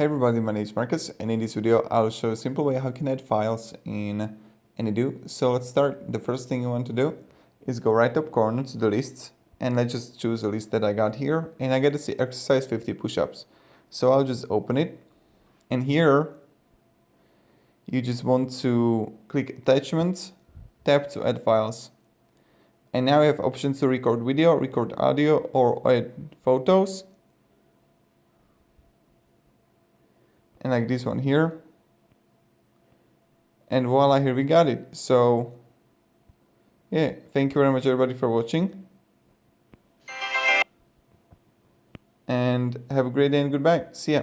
Hey everybody, my name is Marcus, and in this video I'll show a simple way how you can add files in Any.do. So let's start. The first thing you want to do is go right up corner to the lists, and let's just choose a list that I got here, and I get to see exercise 50 push-ups. So I'll just open it, and here you just want to click attachments, tab to add files. And now you have options to record video, record audio, or add photos. And like this one here, and voila, here we got it. So yeah, thank you very much everybody for watching, and have a great day and goodbye. See ya.